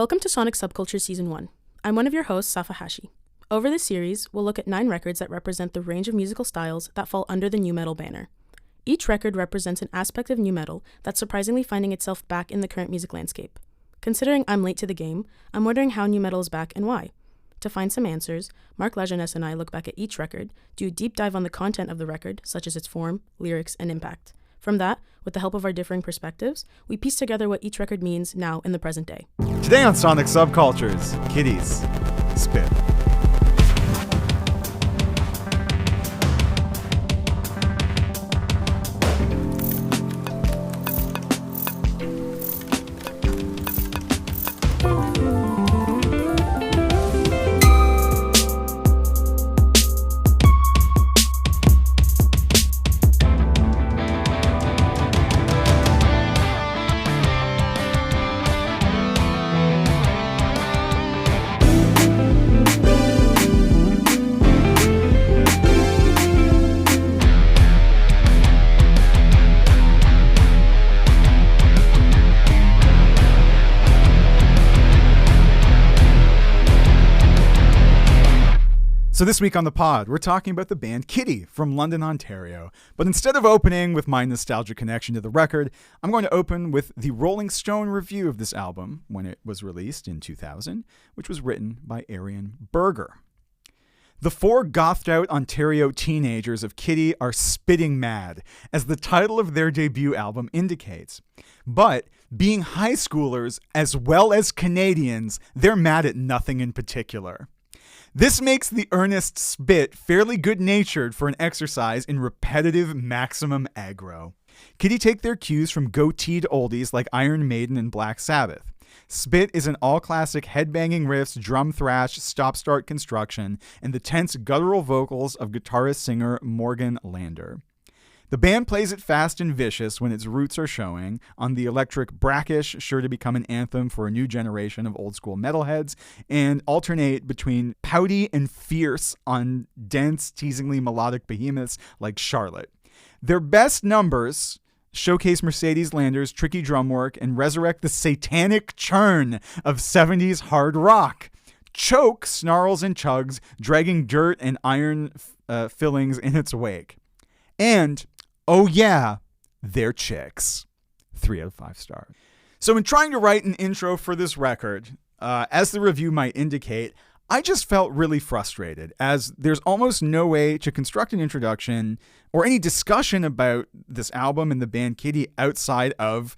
Welcome to Sonic Subcultures Season 1. I'm one of your hosts, Safa Hachi. Over this series, we'll look at 9 records that represent the range of musical styles that fall under the nu metal banner. Each record represents an aspect of nu metal that's surprisingly finding itself back in the current music landscape. Considering I'm late to the game, I'm wondering how nu metal is back and why. To find some answers, Marc, Lajeunesse, and I look back at each record, do a deep dive on the content of the record, such as its form, lyrics, and impact. From that, with the help of our differing perspectives, we piece together what each record means now in the present day. Today on Sonic Subcultures, Kittie's Spit. So this week on the pod, we're talking about the band Kittie from London, Ontario. But instead of opening with my nostalgic connection to the record, I'm going to open with the Rolling Stone review of this album when it was released in 2000, which was written by Arian Berger. The 4 gothed-out Ontario teenagers of Kittie are spitting mad, as the title of their debut album indicates. But being high schoolers as well as Canadians, they're mad at nothing in particular. This makes the earnest spit fairly good-natured for an exercise in repetitive maximum aggro. Kittie take their cues from goateed oldies like Iron Maiden and Black Sabbath. Spit is an all-classic headbanging riffs, drum thrash, stop-start construction, and the tense guttural vocals of guitarist-singer Morgan Lander. The band plays it fast and vicious when its roots are showing, on the electric brackish, sure to become an anthem for a new generation of old-school metalheads, and alternate between pouty and fierce on dense, teasingly melodic behemoths like Charlotte. Their best numbers showcase Mercedes Lander's tricky drum work and resurrect the satanic churn of 70s hard rock. Choke snarls and chugs, dragging dirt and iron fillings in its wake. And oh yeah, they're chicks. 3 out of 5 stars. So in trying to write an intro for this record, as the review might indicate, I just felt really frustrated, as there's almost no way to construct an introduction or any discussion about this album and the band Kittie outside of,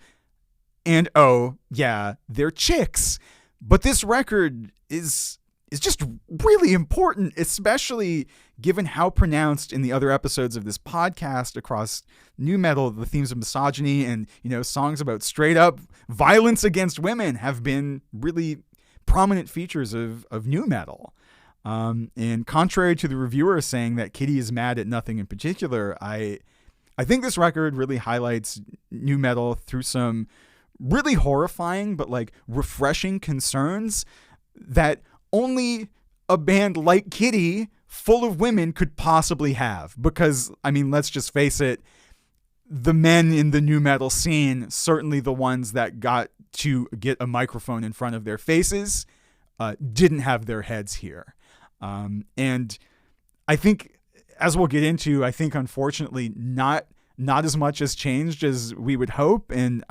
and oh yeah, they're chicks. But this record is just really important, especially given how pronounced in the other episodes of this podcast across nu metal, the themes of misogyny and, songs about straight up violence against women have been really prominent features of nu metal. And contrary to the reviewer saying that Kittie is mad at nothing in particular, I think this record really highlights nu metal through some really horrifying but refreshing concerns that only a band like Kittie, full of women, could possibly have. Because, let's just face it, the men in the nu metal scene, certainly the ones that got to get a microphone in front of their faces, didn't have their heads here. And I think, as we'll get into, unfortunately not as much has changed as we would hope. And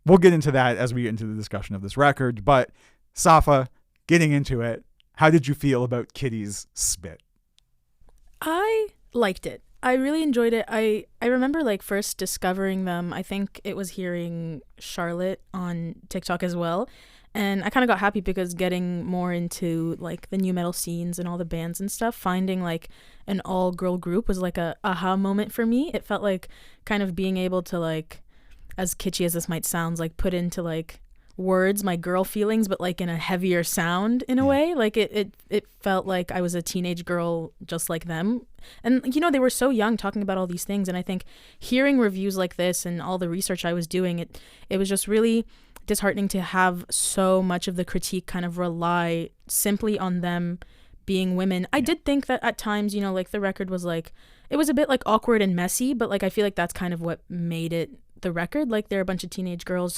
we'll get into that as we get into the discussion of this record. But Safa, getting into it, how did you feel about Kittie's Spit? I liked it. I really enjoyed it. I remember first discovering them. I think it was hearing Charlotte on TikTok as well. And I kind of got happy because getting more into the nu metal scenes and all the bands and stuff, finding an all girl group was a aha moment for me. It felt like kind of being able to as kitschy as this might sound, put into words my girl feelings, but in a heavier sound in a way. It felt like I was a teenage girl just like them. And they were so young talking about all these things, and I think hearing reviews like this and all the research I was doing, it was just really disheartening to have so much of the critique kind of rely simply on them being women. I did think that at times, the record was it was a bit awkward and messy, but I feel like that's kind of what made it the record. There are a bunch of teenage girls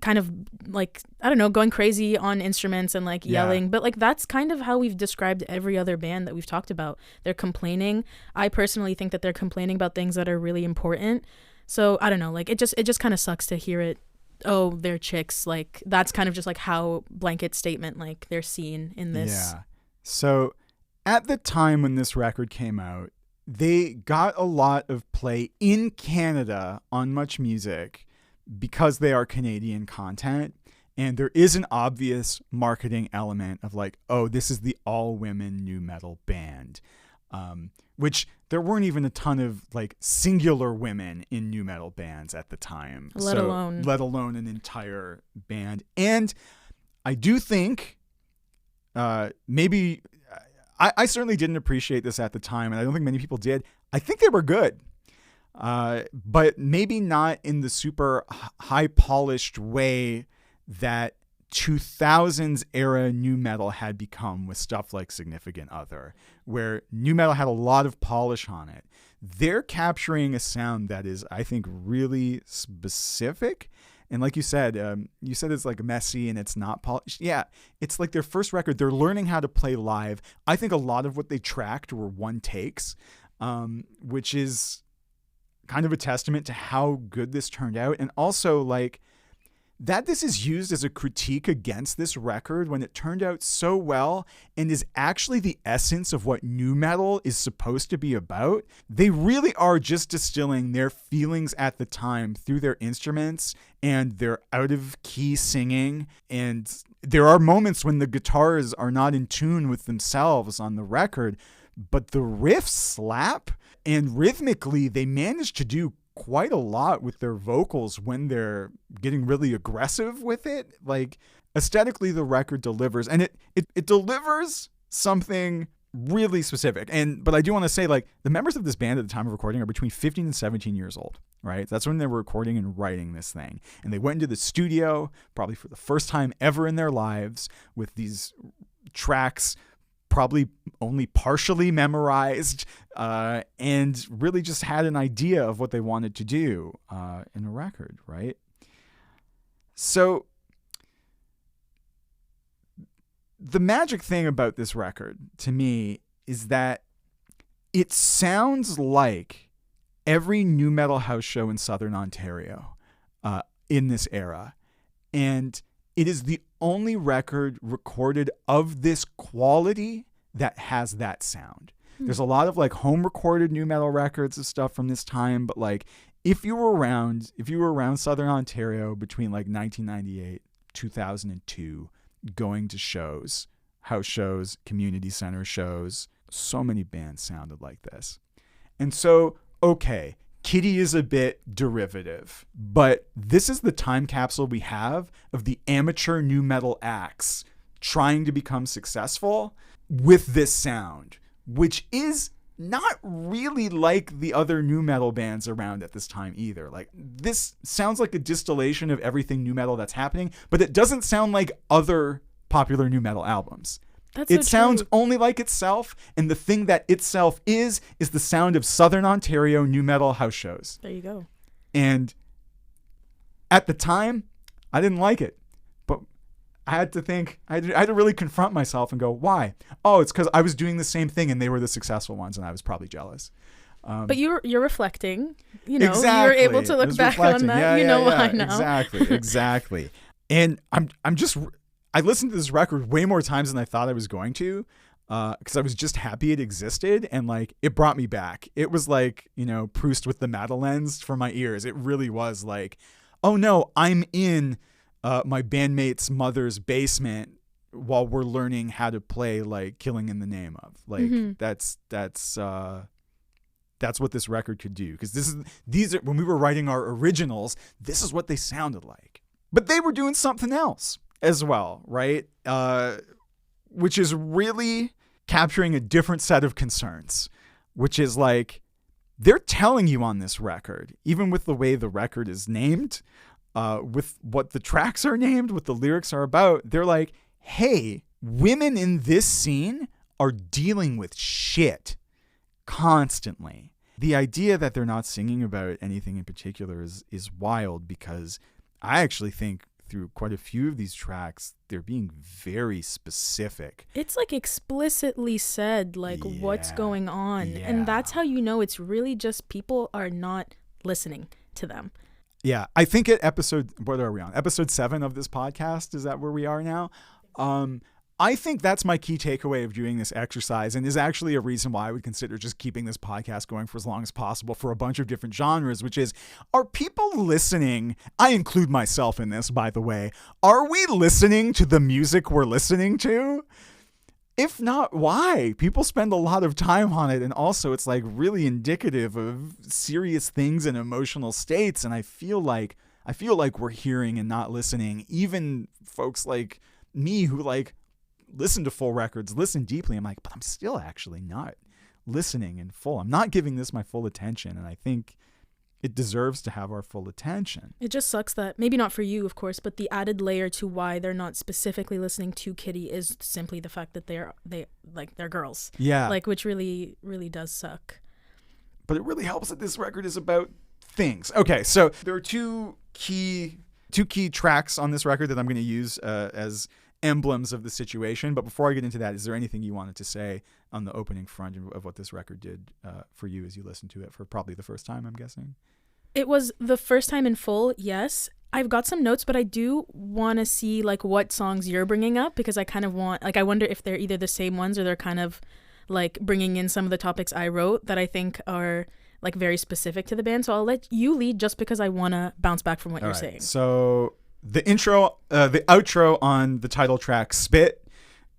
kind of like, I don't know, going crazy on instruments and like yelling. But like that's kind of how we've described every other band that we've talked about. They're complaining. I personally think that they're complaining about things that are really important. So I don't know, like it just kind of sucks to hear it. Oh, they're chicks. Like that's kind of just like how blanket statement like they're seen in this. Yeah. So at the time when this record came out, they got a lot of play in Canada on Much Music because they are Canadian content. And there is an obvious marketing element of like, oh, this is the all-women nu metal band, which there weren't even a ton of like singular women in nu metal bands at the time. Let alone an entire band. And I do think maybe I certainly didn't appreciate this at the time, and I don't think many people did. I think they were good. But maybe not in the super high polished way that 2000s era nu metal had become with stuff like Significant Other, where nu metal had a lot of polish on it. They're capturing a sound that is, I think, really specific. And like you said it's like messy and it's not polished. Yeah, it's like their first record. They're learning how to play live. I think a lot of what they tracked were one takes, which is kind of a testament to how good this turned out. And also like that this is used as a critique against this record when it turned out so well and is actually the essence of what nu metal is supposed to be about. They really are just distilling their feelings at the time through their instruments and their out of key singing. And there are moments when the guitars are not in tune with themselves on the record, but the riffs slap, and rhythmically they manage to do quite a lot with their vocals when they're getting really aggressive with it. Like aesthetically the record delivers, and it delivers something really specific. But I do want to say, like, the members of this band at the time of recording are between 15 and 17 years old, right? That's when they were recording and writing this thing. And they went into the studio probably for the first time ever in their lives with these tracks probably only partially memorized, and really just had an idea of what they wanted to do in a record, right? So the magic thing about this record to me is that it sounds like every nu metal house show in Southern Ontario in this era. And it is the only record recorded of this quality that has that sound. There's a lot of like home recorded nu metal records of stuff from this time, but like if you were around Southern Ontario between like 1998, 2002, going to shows, house shows, community center shows, so many bands sounded like this. And so, okay, Kittie is a bit derivative, but this is the time capsule we have of the amateur nu metal acts trying to become successful with this sound, which is not really like the other nu metal bands around at this time either. Like, this sounds like a distillation of everything nu metal that's happening, but it doesn't sound like other popular nu metal albums. It sounds only like itself, and the thing that itself is the sound of Southern Ontario nu metal house shows. There you go. And at the time, I didn't like it, but I had to think, I had to really confront myself and go, why? Oh, it's because I was doing the same thing and they were the successful ones, and I was probably jealous. But you're reflecting, exactly. You're able to look back on that. Why now. Exactly. And I listened to this record way more times than I thought I was going to, because I was just happy it existed, and like it brought me back. It was like, Proust with the Madeleines for my ears. It really was like, oh no, I'm in my bandmate's mother's basement while we're learning how to play like Killing in the Name of. Like that's what this record could do, because these are when we were writing our originals, this is what they sounded like. But they were doing something else as well, right? Which is really capturing a different set of concerns, which is like, they're telling you on this record, even with the way the record is named, with what the tracks are named, what the lyrics are about, they're like, hey, women in this scene are dealing with shit constantly. The idea that they're not singing about anything in particular is wild, because I actually think through quite a few of these tracks, they're being very specific. It's like explicitly said, like what's going on. Yeah. And that's how you know it's really just people are not listening to them. Yeah. I think at what are we on? Episode 7 of this podcast. Is that where we are now? I think that's my key takeaway of doing this exercise, and is actually a reason why I would consider just keeping this podcast going for as long as possible for a bunch of different genres, which is, are people listening? I include myself in this, by the way. Are we listening to the music we're listening to? If not, why? People spend a lot of time on it, and also it's like really indicative of serious things and emotional states, and I feel like we're hearing and not listening. Even folks like me who like listen to full records, listen deeply. I'm like, but I'm still actually not listening in full. I'm not giving this my full attention, and I think it deserves to have our full attention. It just sucks that, maybe not for you, of course, but the added layer to why they're not specifically listening to Kittie is simply the fact that they're girls. Yeah. Like, which really, really does suck. But it really helps that this record is about things. Okay, so there are two key tracks on this record that I'm going to use as emblems of the situation. But before I get into that, is there anything you wanted to say on the opening front of what this record did for you as you listened to it for probably the first time, I'm guessing? It was the first time in full, yes. I've got some notes, but I do want to see like what songs you're bringing up, because I kind of want, like, I wonder if they're either the same ones or they're kind of like bringing in some of the topics I wrote that I think are like very specific to the band. So I'll let you lead just because I want to bounce back from what you're saying. So the outro on the title track, Spit,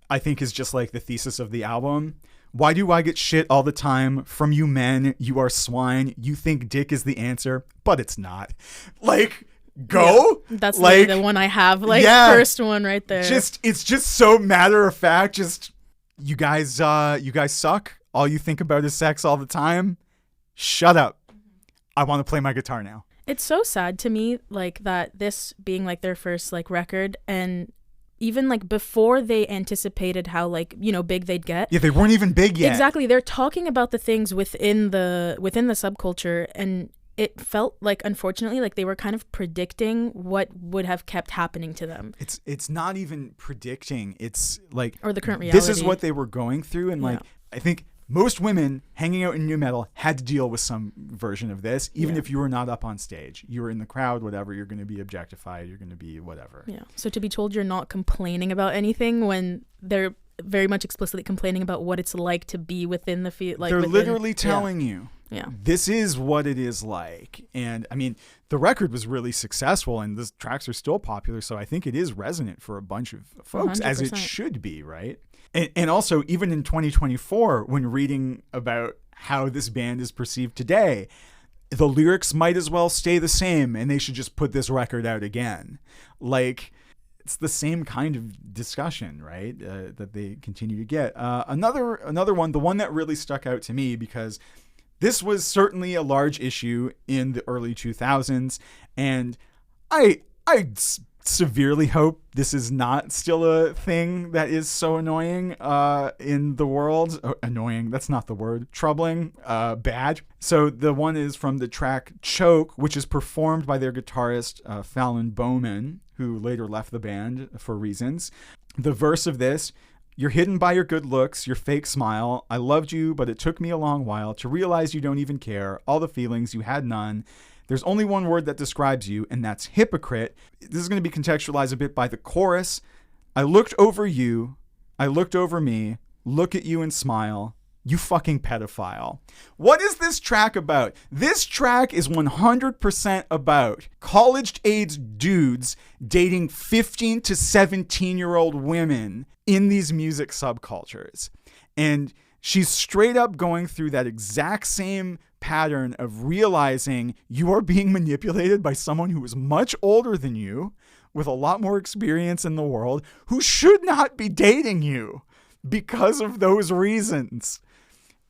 I think is just like the thesis of the album. Why do I get shit all the time from you men? You are swine. You think dick is the answer, but it's not. Like, go. Yeah, that's like the one I have. Like, first one right there. It's just so matter of fact. Just you guys suck. All you think about is sex all the time. Shut up. I want to play my guitar now. It's so sad to me, like, that this being like their first like record, and even like before they anticipated how like, you know, big they'd get. Yeah, they weren't even big yet. Exactly. They're talking about the things within the subculture, and it felt like, unfortunately, like they were kind of predicting what would have kept happening to them. It's not even predicting. It's like, or the current reality. This is what they were going through, and like I think most women hanging out in nu metal had to deal with some version of this, even if you were not up on stage. You were in the crowd, whatever, you're going to be objectified, you're going to be whatever. Yeah. So to be told you're not complaining about anything when they're very much explicitly complaining about what it's like to be within the field. Like, they're literally telling you, this is what it is like. And I mean, the record was really successful and the tracks are still popular. So I think it is resonant for a bunch of folks, 100%. As it should be, right? And also, even in 2024, when reading about how this band is perceived today, the lyrics might as well stay the same and they should just put this record out again. Like, it's the same kind of discussion, right, that they continue to get. Another one, the one that really stuck out to me, because this was certainly a large issue in the early 2000s, and I severely hope this is not still a thing that is so annoying in the world. Annoying, that's not the word. Troubling, bad. So the one is from the track Choke, which is performed by their guitarist Fallon Bowman, who later left the band for reasons. The verse of this: "You're hidden by your good looks, your fake smile. I loved you, but it took me a long while to realize you don't even care. All the feelings, you had none. There's only one word that describes you, and that's hypocrite." This is going to be contextualized a bit by the chorus. "I looked over you. I looked over me. Look at you and smile. You fucking pedophile." What is this track about? This track is 100% about college-aged dudes dating 15 to 17-year-old women in these music subcultures. And she's straight up going through that exact same pattern of realizing you are being manipulated by someone who is much older than you, with a lot more experience in the world, who should not be dating you because of those reasons.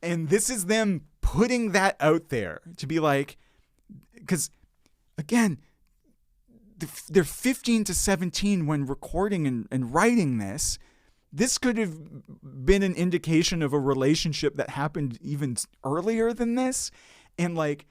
And this is them putting that out there to be like, because again, they're 15 to 17 when recording and writing this. This could have been an indication of a relationship that happened even earlier than this. And like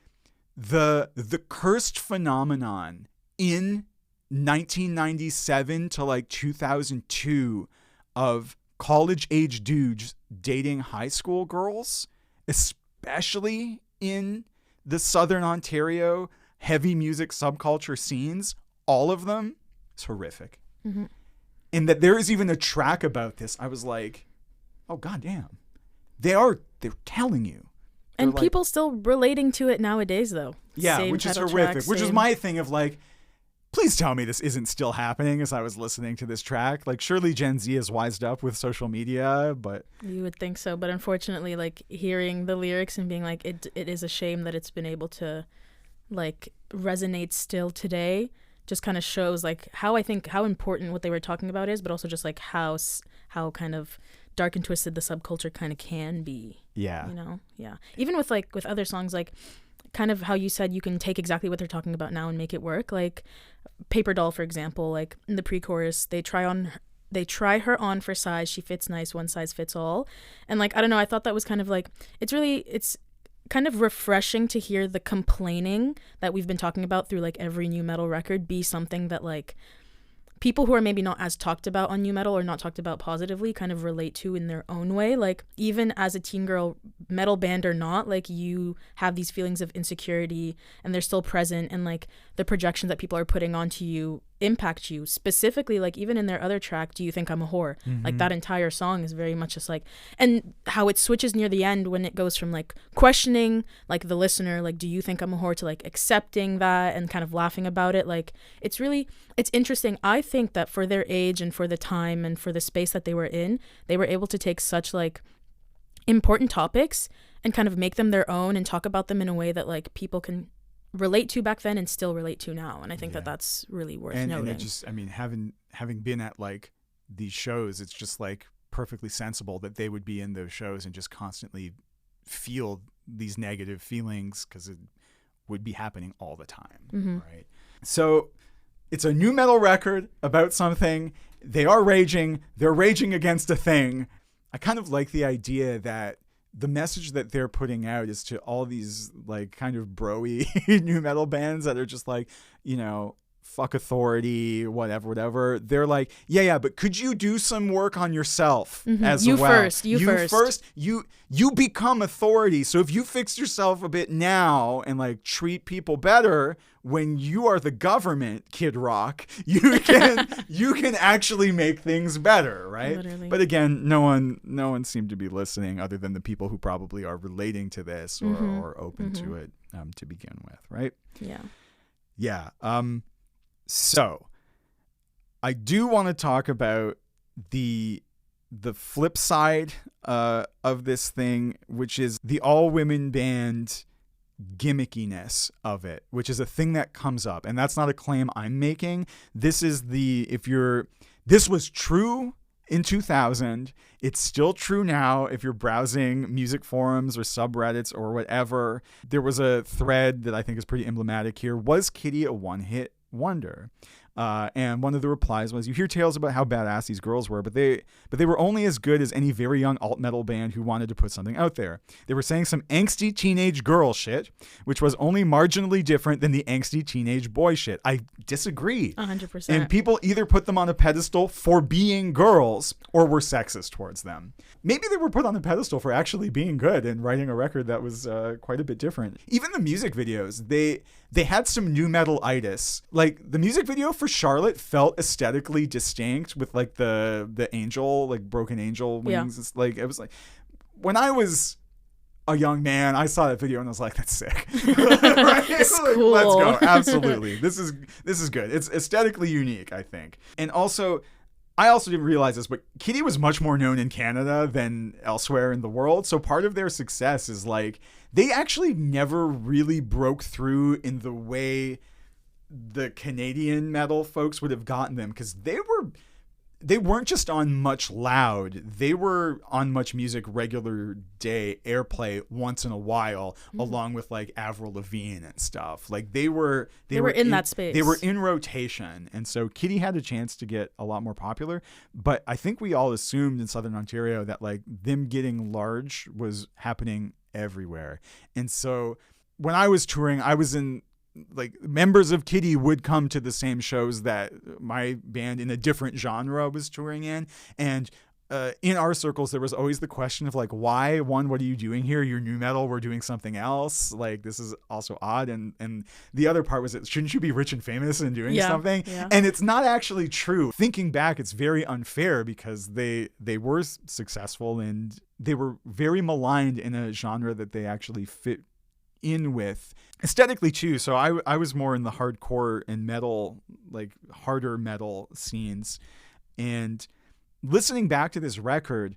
the cursed phenomenon in 1997 to like 2002 of college age dudes dating high school girls, especially in the Southern Ontario heavy music subculture scenes. All of them, it's horrific. Mm-hmm. And that there is even a track about this. I was like, oh goddamn, they're telling you. And people still relating to it nowadays, though. Yeah, same which is title horrific. track, Which is same- my thing of like, please tell me this isn't still happening as I was listening to this track. Like, surely Gen Z is wised up with social media, but... You would think so, but unfortunately, like, hearing the lyrics and being like, it is a shame that it's been able to, like, resonate still today just kind of shows, like, how important what they were talking about is, but also just, like, how kind of dark and twisted the subculture kind of can be. Yeah. You know? Yeah. Even with, like, with other songs, like, kind of how you said you can take exactly what they're talking about now and make it work. Like Paper Doll, for example, like in the pre-chorus, they try her on for size. She fits nice. One size fits all. And like, I don't know, I thought that was kind of like, it's kind of refreshing to hear the complaining that we've been talking about through like every new metal record be something that like people who are maybe not as talked about on new metal or not talked about positively kind of relate to in their own way. Like even as a teen girl, metal band or not, like you have these feelings of insecurity and they're still present, and like the projections that people are putting onto you impact you specifically. Like even in their other track, Do You Think I'm a Whore? Mm-hmm. Like that entire song is very much just like, and how it switches near the end when it goes from like questioning like the listener, like do you think I'm a whore, to like accepting that and kind of laughing about it. Like it's interesting. I think that for their age and for the time and for the space that they were in, they were able to take such like important topics and kind of make them their own and talk about them in a way that like people can relate to back then and still relate to now. And I think that that's really worth noting. And it just, I mean, having been at like these shows, it's just like perfectly sensible that they would be in those shows and just constantly feel these negative feelings because it would be happening all the time. Mm-hmm. Right. So it's a new metal record about something. They are raging. They're raging against a thing. I kind of like the idea that the message that they're putting out is to all these like kind of bro-y new metal bands that are just like, you know, fuck authority, whatever. They're like, yeah, but could you do some work on yourself as you well? First. You become authority. So if you fix yourself a bit now and like treat people better, when you are the government, Kid Rock, you can actually make things better, right? Literally. But again, no one seemed to be listening other than the people who probably are relating to this or open to it to begin with, right? Yeah. Yeah. So I do want to talk about the flip side of this thing, which is the all-women band gimmickiness of it, which is a thing that comes up. And that's not a claim I'm making. This was true in 2000. It's still true now if you're browsing music forums or subreddits or whatever. There was a thread that I think is pretty emblematic here. Was Kittie a one-hit wonder? And one of the replies was, you hear tales about how badass these girls were, but they were only as good as any very young alt metal band who wanted to put something out there. They were saying some angsty teenage girl shit, which was only marginally different than the angsty teenage boy shit. I disagree. 100%. And people either put them on a pedestal for being girls or were sexist towards them. Maybe they were put on a pedestal for actually being good and writing a record that was quite a bit different. Even the music videos, they had some new metal-itis. Like the music video for Charlotte felt aesthetically distinct with like the angel, like broken angel wings. Yeah. It's like, it was like, when I was a young man, I saw that video and I was like, that's sick. Right? It's like, cool. Let's go. Absolutely. This is good. It's aesthetically unique, I think. And also, I also didn't realize this, but Kittie was much more known in Canada than elsewhere in the world. So part of their success is like, they actually never really broke through in the way the Canadian metal folks would have gotten them, because they weren't just on Much Loud. They were on Much Music regular day airplay once in a while, along with like Avril Lavigne and stuff. Like they were in that space. They were in rotation, and so Kittie had a chance to get a lot more popular. But I think we all assumed in Southern Ontario that like them getting large was happening everywhere. And so when I was touring, I was in like members of Kittie would come to the same shows that my band in a different genre was touring in. And in our circles, there was always the question of like, why? One, what are you doing here? You're new metal. We're doing something else. Like, this is also odd. And the other part was that shouldn't you be rich and famous and doing something? Yeah. And it's not actually true. Thinking back, it's very unfair because they were successful and they were very maligned in a genre that they actually fit in with aesthetically too. So I was more in the hardcore and metal, like harder metal scenes, and listening back to this record,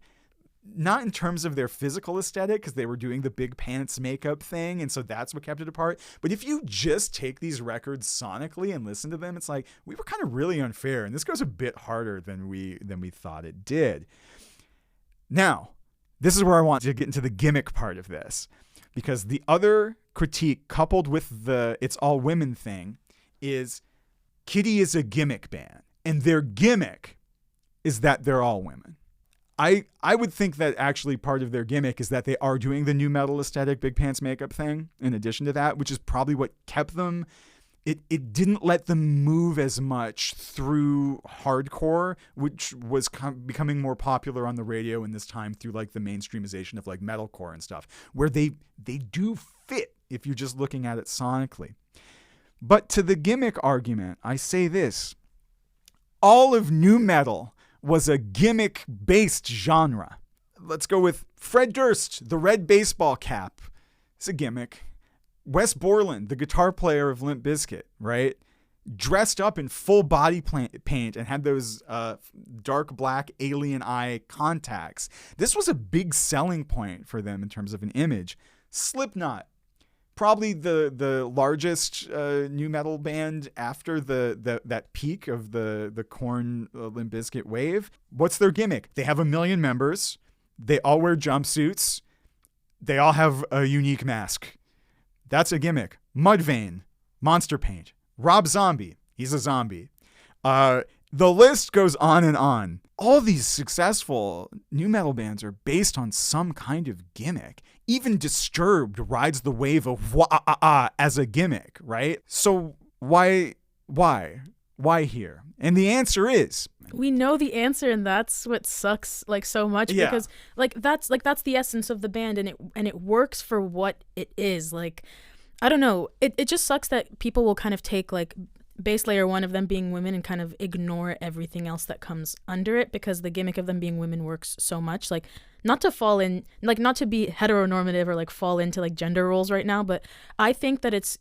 not in terms of their physical aesthetic, because they were doing the big pants makeup thing, and so that's what kept it apart. But if you just take these records sonically and listen to them, it's like we were kind of really unfair, and this goes a bit harder than we thought it did. Now, this is where I want to get into the gimmick part of this, because the other critique coupled with the it's all women thing is Kittie is a gimmick band, and their gimmick is that they're all women. I would think that actually part of their gimmick is that they are doing the new metal aesthetic big pants makeup thing in addition to that, which is probably what kept them. It didn't let them move as much through hardcore, which was becoming more popular on the radio in this time through like the mainstreamization of like metalcore and stuff, where they do fit if you're just looking at it sonically. But to the gimmick argument, I say this: all of new metal was a gimmick-based genre. Let's go with Fred Durst, the red baseball cap. It's a gimmick. Wes Borland, the guitar player of Limp Bizkit, right? Dressed up in full body paint and had those dark black alien eye contacts. This was a big selling point for them in terms of an image. Slipknot, probably the largest new metal band after that peak of the Korn Limp Bizkit wave. What's their gimmick? They have 1 million members. They all wear jumpsuits. They all have a unique mask. That's a gimmick. Mudvayne, Monster Paint, Rob Zombie, he's a zombie. The list goes on and on. All these successful new metal bands are based on some kind of gimmick. Even Disturbed rides the wave of wah as a gimmick, right? So why here? And the answer is, we know the answer, and that's what sucks like so much, because that's the essence of the band, and it works for what it is. Like, I don't know, it just sucks that people will kind of take like base layer one of them being women and kind of ignore everything else that comes under it, because the gimmick of them being women works so much. Like, not to fall in, like, not to be heteronormative or like fall into like gender roles right now, but I think that it's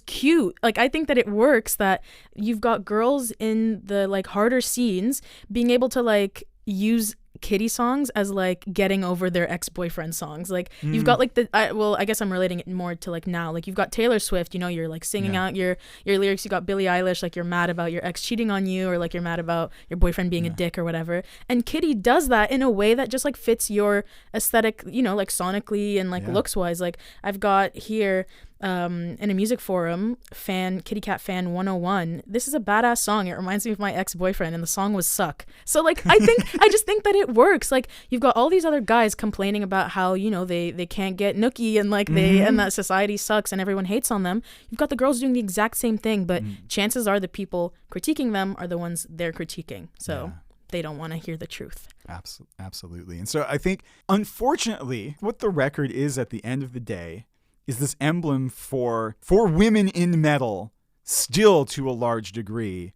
cute. Like, I think that it works that you've got girls in the like harder scenes being able to like use Kittie songs as like getting over their ex-boyfriend songs. Like, you've got like I guess I'm relating it more to like now. Like, you've got Taylor Swift, you know, you're like singing out your lyrics. You got Billie Eilish, like you're mad about your ex cheating on you, or like you're mad about your boyfriend being a dick or whatever. And Kittie does that in a way that just like fits your aesthetic, you know, like sonically and like looks wise. Like, I've got here in a music forum, Kitty Cat Fan 101, this is a badass song. It reminds me of my ex-boyfriend, and the song was Suck. So like, I just think that it works. Like, you've got all these other guys complaining about how, you know, they can't get nookie, and like and that society sucks and everyone hates on them. You've got the girls doing the exact same thing, but chances are the people critiquing them are the ones they're critiquing. So they don't want to hear the truth. Absolutely. And so I think, unfortunately, what the record is at the end of the day is this emblem for women in metal, still to a large degree,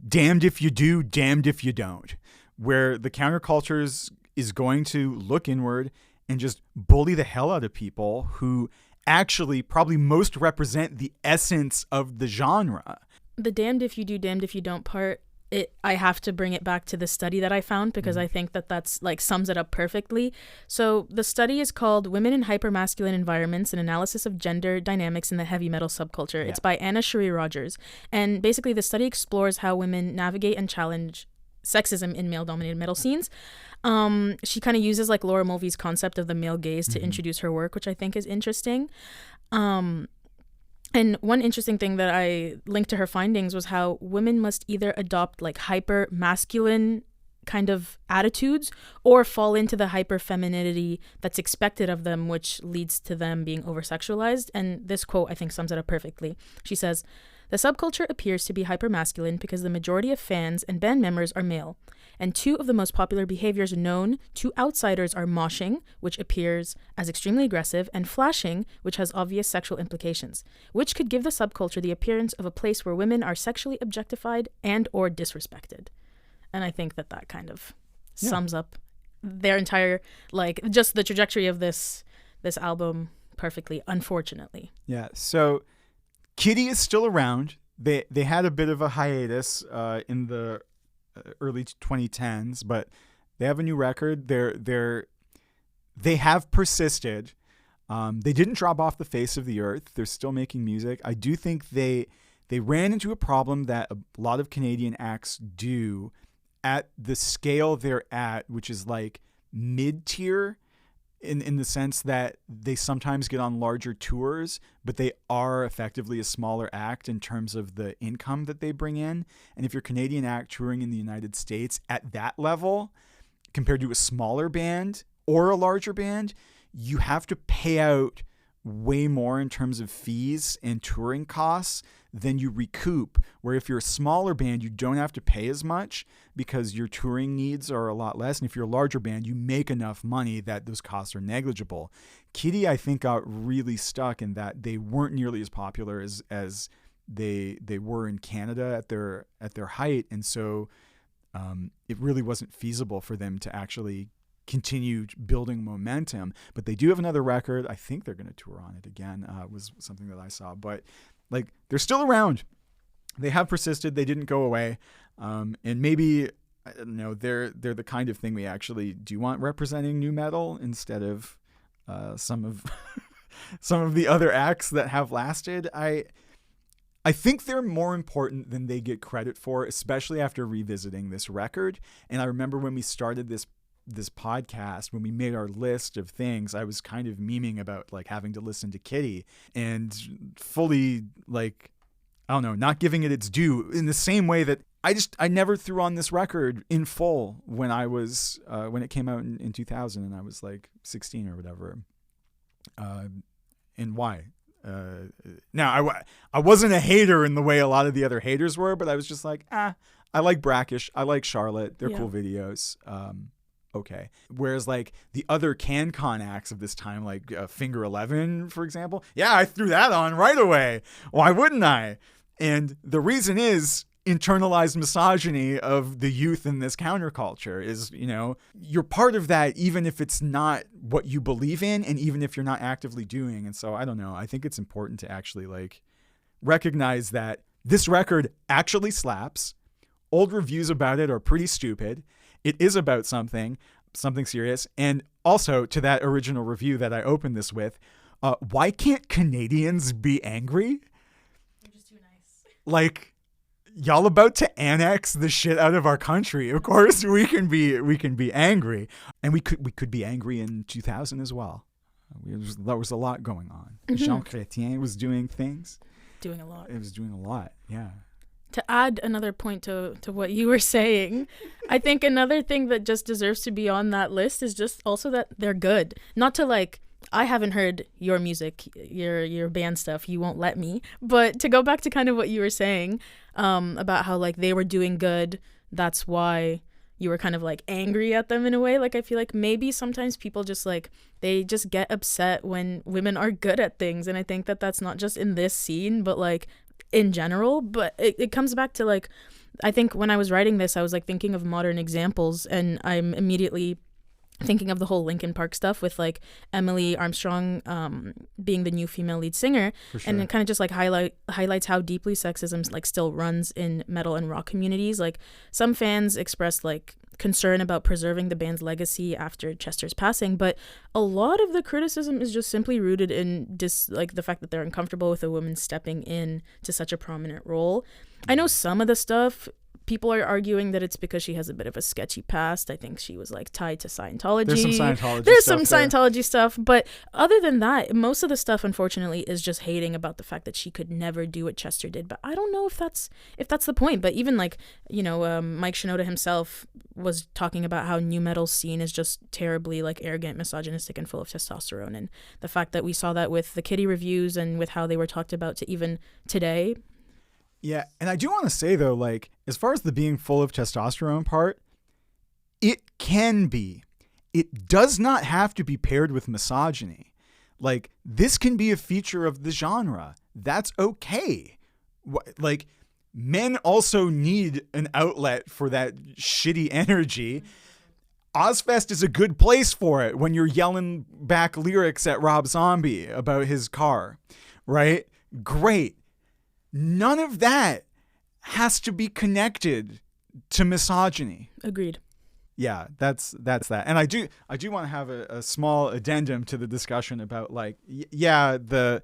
damned if you do, damned if you don't, where the countercultures is going to look inward and just bully the hell out of people who actually probably most represent the essence of the genre. The damned if you do, damned if you don't part, I have to bring it back to the study that I found, because I think that that's like sums it up perfectly. So the study is called Women in Hypermasculine Environments, an Analysis of Gender Dynamics in the Heavy Metal Subculture. It's by Anna Cherie Rogers. And basically the study explores how women navigate and challenge sexism in male-dominated metal scenes. She kind of uses like Laura Mulvey's concept of the male gaze to introduce her work, which I think is interesting. And one interesting thing that I linked to her findings was how women must either adopt like hyper masculine kind of attitudes or fall into the hyper femininity that's expected of them, which leads to them being over sexualized. And this quote, I think, sums it up perfectly. She says, "The subculture appears to be hyper masculine because the majority of fans and band members are male. And two of the most popular behaviors known to outsiders are moshing, which appears as extremely aggressive, and flashing, which has obvious sexual implications, which could give the subculture the appearance of a place where women are sexually objectified and or disrespected." And I think that kind of sums up their entire, like, just the trajectory of this album perfectly, unfortunately. Yeah, so Kittie is still around. They had a bit of a hiatus in the early 2010s, but they have a new record. They have persisted. They didn't drop off the face of the earth. They're still making music. I do think they ran into a problem that a lot of Canadian acts do at the scale they're at, which is like mid-tier in the sense that they sometimes get on larger tours, but they are effectively a smaller act in terms of the income that they bring in. And if you're a Canadian act touring in the United States at that level, compared to a smaller band or a larger band, you have to pay out way more in terms of fees and touring costs than you recoup. Where if you're a smaller band, you don't have to pay as much because your touring needs are a lot less. And if you're a larger band, you make enough money that those costs are negligible. Kittie, I think, got really stuck in that they weren't nearly as popular as they were in Canada at their height. And so it really wasn't feasible for them to actually continue building momentum. But they do have another record. I think they're going to tour on it again. Was something that I saw. But like, they're still around. They have persisted. They didn't go away. And maybe, I don't know, they're the kind of thing we actually do want representing nu metal instead of some of the other acts that have lasted. I think they're more important than they get credit for, especially after revisiting this record. And I remember when we started this podcast, when we made our list of things, I was kind of memeing about like having to listen to Kittie and fully, like, I don't know, not giving it its due in the same way that I never threw on this record in full when it came out in 2000 and I was like 16 or whatever. And why? Now I wasn't a hater in the way a lot of the other haters were, but I was just like, I like Brackish. I like Charlotte. They're cool videos. Okay. Whereas like the other CanCon acts of this time, like Finger 11, for example. Yeah, I threw that on right away. Why wouldn't I? And the reason is internalized misogyny of the youth in this counterculture is, you know, you're part of that even if it's not what you believe in and even if you're not actively doing. And so I don't know. I think it's important to actually like recognize that this record actually slaps. Old reviews about it are pretty stupid. It is about something serious. And also to that original review that I opened this with, why can't Canadians be angry? They're just too nice. Like, y'all about to annex the shit out of our country. Of course we can be angry. And we could be angry in 2000 as well. There was a lot going on. Mm-hmm. Jean Chrétien was doing things. Doing a lot. It was doing a lot, yeah. To add another point to what you were saying, I think another thing that just deserves to be on that list is just also that they're good. Not to like, I haven't heard your music, your band stuff, you won't let me. But to go back to kind of what you were saying about how like they were doing good, that's why you were kind of like angry at them in a way. Like I feel like maybe sometimes people just like, they just get upset when women are good at things. And I think that that's not just in this scene, but like in general. But it comes back to like, I think when I was writing this, I was like thinking of modern examples, and I'm immediately thinking of the whole Linkin Park stuff with like Emily Armstrong being the new female lead singer. For sure. And it kind of just like highlights how deeply sexism like still runs in metal and rock communities. Like some fans expressed like concern about preserving the band's legacy after Chester's passing, but a lot of the criticism is just simply rooted in like the fact that they're uncomfortable with a woman stepping in to such a prominent role. I know some of the stuff people are arguing that it's because she has a bit of a sketchy past. I think she was like tied to Scientology. There's some Scientology stuff, but other than that, most of the stuff unfortunately is just hating about the fact that she could never do what Chester did. But I don't know if that's the point. But even like, Mike Shinoda himself was talking about how new metal scene is just terribly like arrogant, misogynistic, and full of testosterone, and the fact that we saw that with the Kittie reviews and with how they were talked about to even today. Yeah, and I do want to say though, like, as far as the being full of testosterone part, it can be. It does not have to be paired with misogyny. Like, this can be a feature of the genre. That's okay. Like, men also need an outlet for that shitty energy. Ozfest is a good place for it when you're yelling back lyrics at Rob Zombie about his car, right? Great. None of that has to be connected to misogyny. Agreed. Yeah, that's that. And I do want to have a small addendum to the discussion about like, the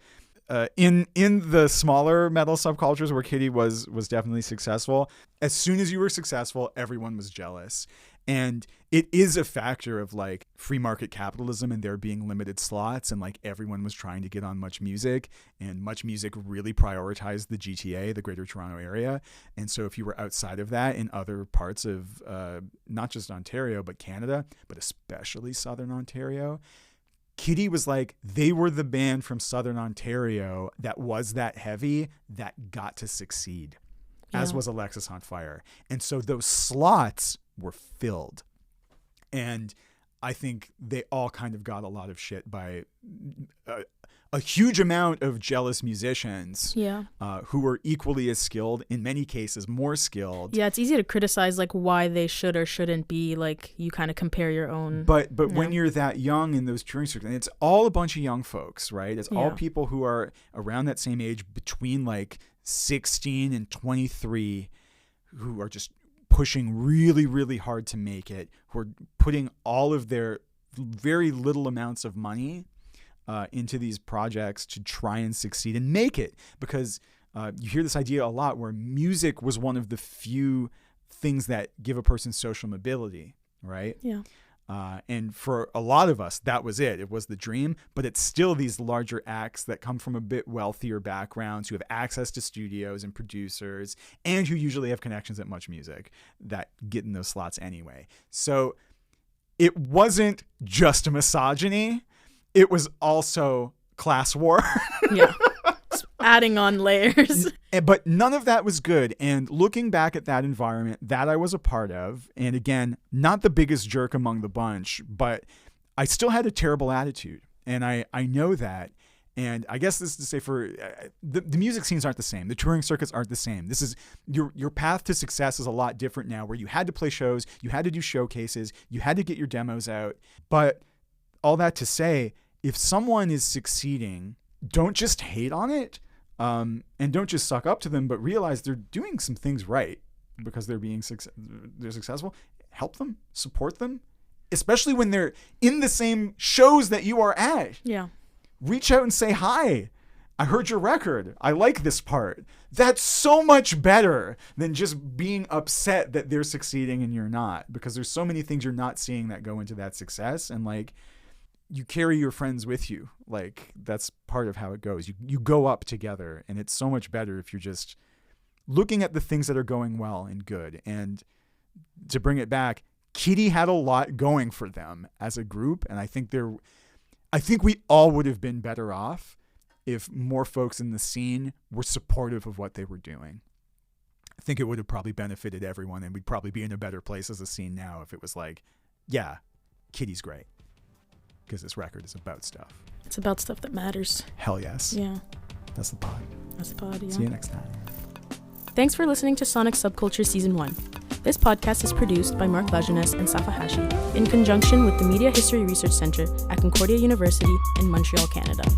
in the smaller metal subcultures where Kittie was definitely successful. As soon as you were successful, everyone was jealous. And it is a factor of like free market capitalism and there being limited slots, and like everyone was trying to get on Much Music, and Much Music really prioritized the GTA, the Greater Toronto Area. And so if you were outside of that in other parts of not just Ontario, but Canada, but especially Southern Ontario, Kittie was like, they were the band from Southern Ontario that was that heavy that got to succeed, as was Alexis on Fire. And so those slots were filled. And I think they all kind of got a lot of shit by a huge amount of jealous musicians who were equally as skilled, in many cases more skilled. Yeah, it's easy to criticize like why they should or shouldn't be, like you kind of compare your own. But when you're that young in those touring circuits, and it's all a bunch of young folks, right? It's all people who are around that same age, between like 16 and 23, who are just pushing really, really hard to make it, who are putting all of their very little amounts of money into these projects to try and succeed and make it. Because you hear this idea a lot where music was one of the few things that give a person social mobility, right? Yeah. And for a lot of us, that was it. It was the dream, but it's still these larger acts that come from a bit wealthier backgrounds, who have access to studios and producers, and who usually have connections at Much Music that get in those slots anyway. So it wasn't just a misogyny. It was also class war. Yeah. Adding on layers. But none of that was good. And looking back at that environment that I was a part of, and again, not the biggest jerk among the bunch, but I still had a terrible attitude. And I know that. And I guess this is to say, for the music scenes aren't the same. The touring circuits aren't the same. This is your path to success is a lot different now, where you had to play shows, you had to do showcases, you had to get your demos out. But all that to say, if someone is succeeding, don't just hate on it. And don't just suck up to them, but realize they're doing some things right because they're they're successful. Help them, support them, especially when they're in the same shows that you are at. Yeah. Reach out and say, hi, I heard your record. I like this part. That's so much better than just being upset that they're succeeding and you're not, because there's so many things you're not seeing that go into that success. And like, you carry your friends with you. Like, that's part of how it goes. You go up together, and it's so much better if you're just looking at the things that are going well and good. And to bring it back, Kittie had a lot going for them as a group, and I think we all would have been better off if more folks in the scene were supportive of what they were doing. I think it would have probably benefited everyone, and we'd probably be in a better place as a scene now if it was like, yeah, Kittie's great. Because this record is about stuff. It's about stuff that matters. Hell yes. Yeah. That's the pod. That's the pod, yeah. See you next time. Thanks for listening to Sonic Subculture Season 1. This podcast is produced by Marc Lajeunesse and Safa Hachi in conjunction with the Media History Research Centre at Concordia University in Montreal, Canada.